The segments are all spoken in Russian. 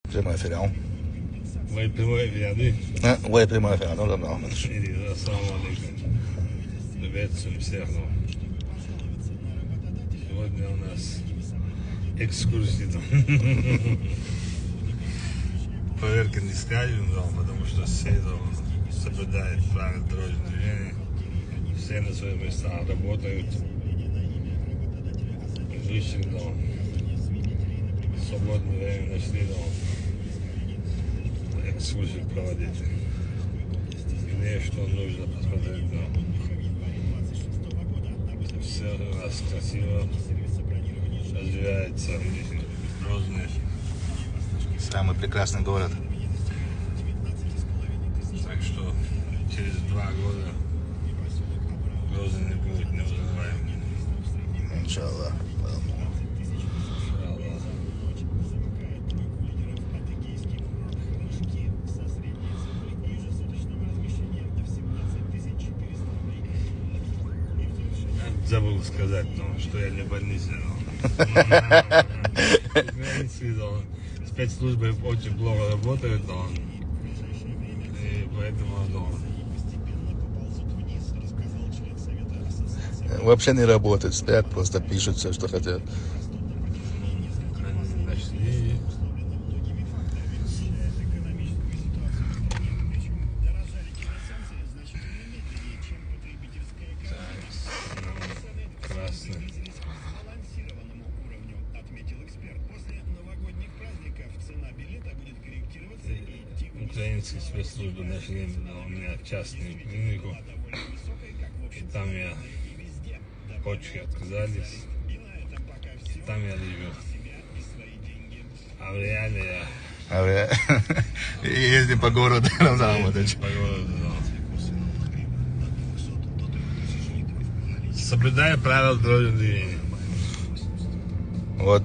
Prima feirão. Vai prima ряды. Ой, прямая фера, ну да. Ассаламу алейкум. Приветствуем всех. Сегодня у нас экскурсия. Проверка не скажем, потому что все соблюдают правила дорожного движения. Все на своих местах работают. Вышли, свободное время нашли, экскурсию проводить. Где что нужно посмотреть, все у нас красиво развивается. Грозный. Самый прекрасный город. Так что через 2 года Грозный не будет неузнаваем. Иншаллах. Забыл сказать, что я не в больнице. Спецслужбы очень плохо работают, и поэтому Вообще не работают, спят, просто пишут все, что хотят. они нашли. Красный. Украинские спецслужбы нашли у меня частную клинику, и там я почки отказались, и там я лежу. А в реале я Ездим по городу, Рамзан Ахматович. по городу, соблюдая правила дорожного движения. Вот.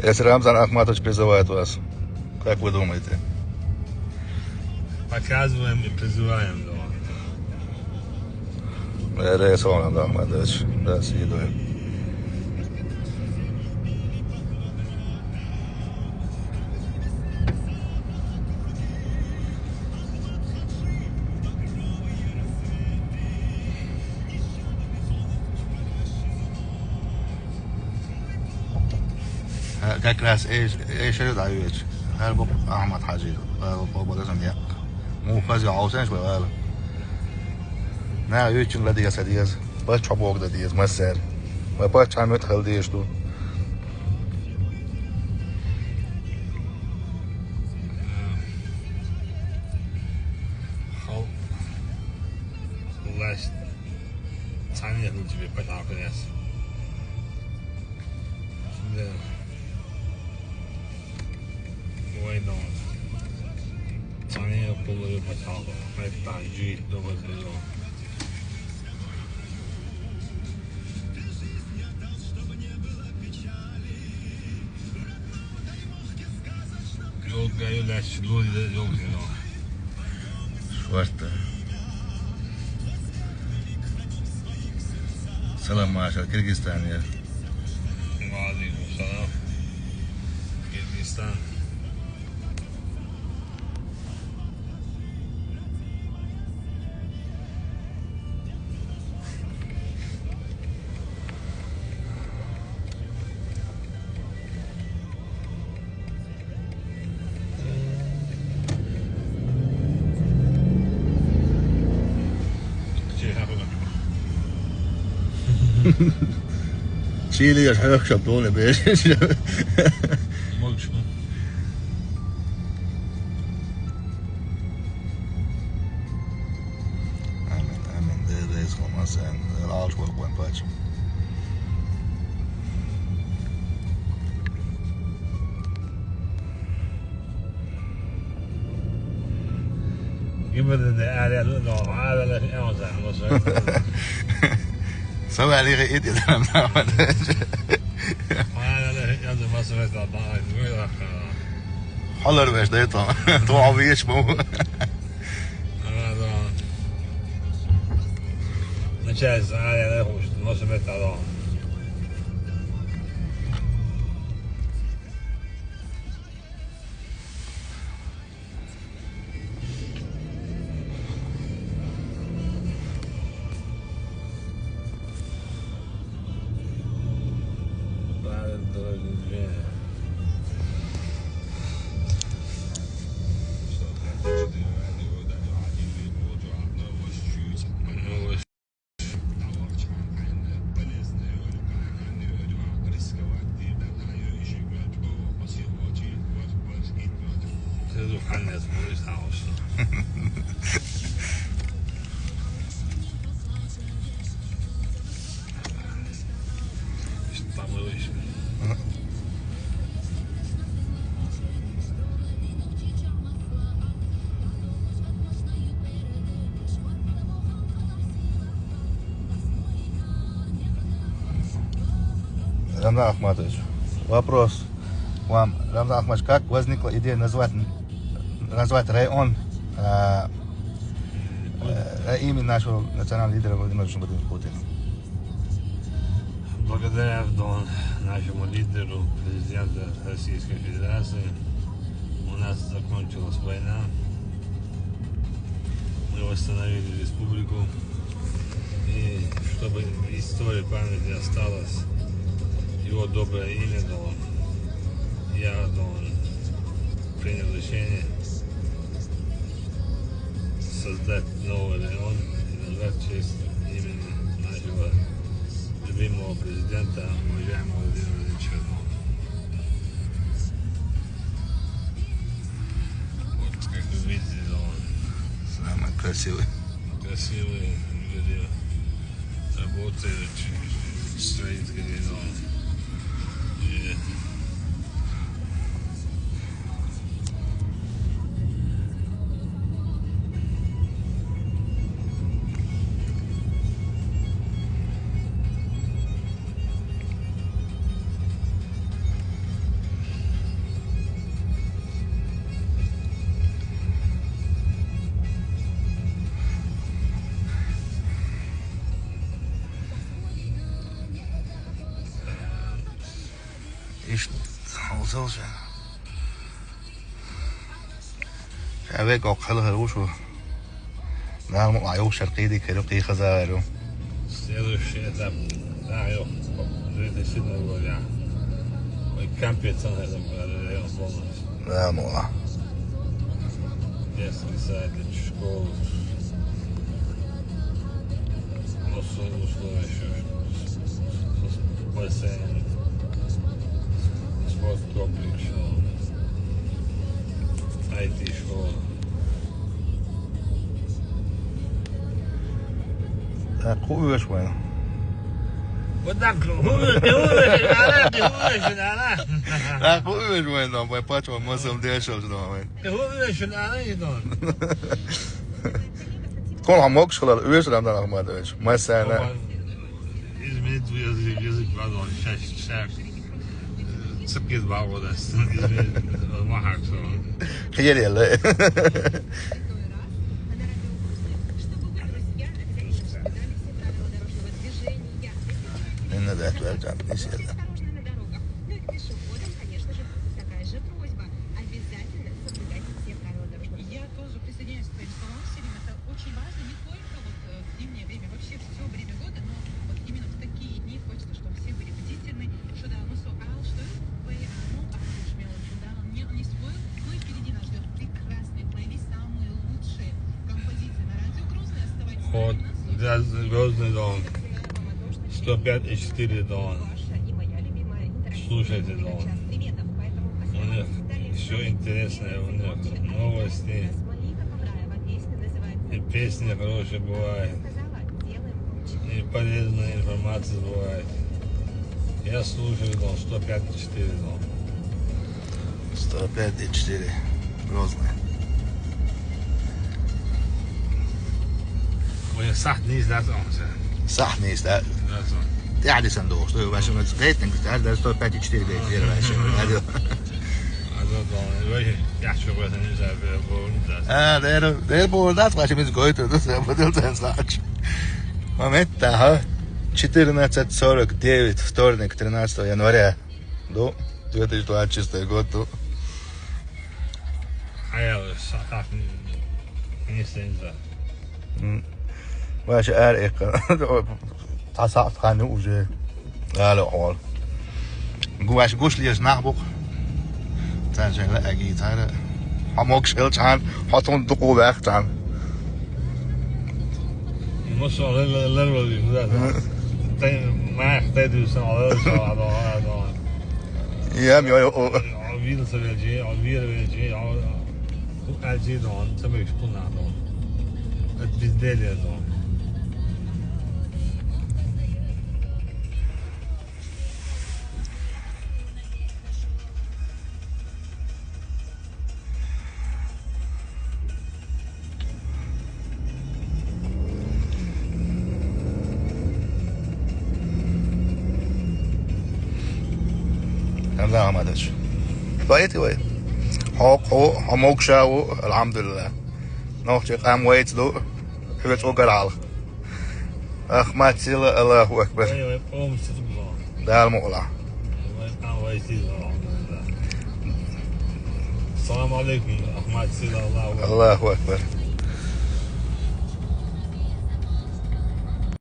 Если Рамзан Ахматович призывает вас, как вы думаете? Показываем и призываем. Reis Рамзан Ахматович, да, с едой. Как раз ايش دعويك هربق احمد حجي بابا لازم يق مو فازي عاوزين شوي غالب نه يوچن لدي اسديز باش چابوق دديز مسر و باش چمت خلديش تو Last time you need to be put up in this. Wait on. Tiny pull it my top. My banji double zero. Yolga yolaş lolda yok ya. Шварта. Салам Маша, Кыргызстан я. Валейкум салам. Кыргызстан. Чили я шахшап тоне беш. Молчу. Amin, det är som man sen alls på en plats. Give it the area no, هذا لا أوزع Så är det riktigt det namnet. هذا لا يجوز مصر تضاعف ولا Håller du det då? Då har vi ju små. هذا نجاز هذا لا هو مصر تضاعف Hannes Boys House. Está muy bien. Рамзан Ахматович, вопрос вам. Рамзан Ахматович, как возникла идея назвать район имя нашего национального лидера Владимира Владимировича Путина? Благодаря нашему лидеру, президенту Российской Федерации, у нас закончилась война. Мы восстановили республику. И чтобы история памяти осталась, его доброе имя дало. Я принял решение создать новый район и назвать в честь имени нашего любимого президента, уважаемого Владимира Владимировича. Вот как вы видите, Самый красивый. красивые люди работают, строители, и İşte olsa. شباب أقل هروشوا نعم عيوب شرقي دي كيلو قي خزارو следующий этап, да, я действительно говоря, мы компетентны на этом районе полностью. Да, мула. Детский садик, школу, условия еще, бассейн, спорткомплекс, IT-школа. Так, хуй швен. Вот так, хуй Так, хуй швен, но мы почему мы сам дешел, что мы. Kon hamok şolar öğrenmeden Ahmatoviç. Mesela İzmir yazık var o şark. Sıkız var o da. İzmir mahak sonra. khiyerli. Ne de vereceğim neyse. Вот, Грозный дом. 105,4 дом. Слушайте дом. У них все интересное, у них новости. И песни хорошие бывают. И полезная информация бывает. Я слушаю дом 105,4 дом. 105,4. Грозный. وهي صح نيز لا تنسى. صح نيس لا. لا تنسى. يعني صندوق شو باش ما تقيتنك هذا 104 بيت ديال هذا det bor dat was je met goeie dat bedoelt zijn slaatje. Момента 14:49 вторник 13 января до 2026 года. Waarsje ik dat gaat gaan nu ze alle al. Goeie lies naboek. Zijn ze eigenlijk daar. Hamok schild aan, had on de weg aan. مش للرجل ده ما يحتاج يسمع Ja, maar عبيد سبيجي عبيد بيجي elçiyi doğan, tabii ki bunlar doğan. Biz değil ya doğan. لا ما ادري بقيتي وين هو موكشا الحمد لله نوختي قام ويت دو حبت وقرال اخ ما تصير الله اكبر ايوه قوم ستبغى ده المولى قام ويسير الحمد لله. السلام عليكم اخ ما تصير الله الله اكبر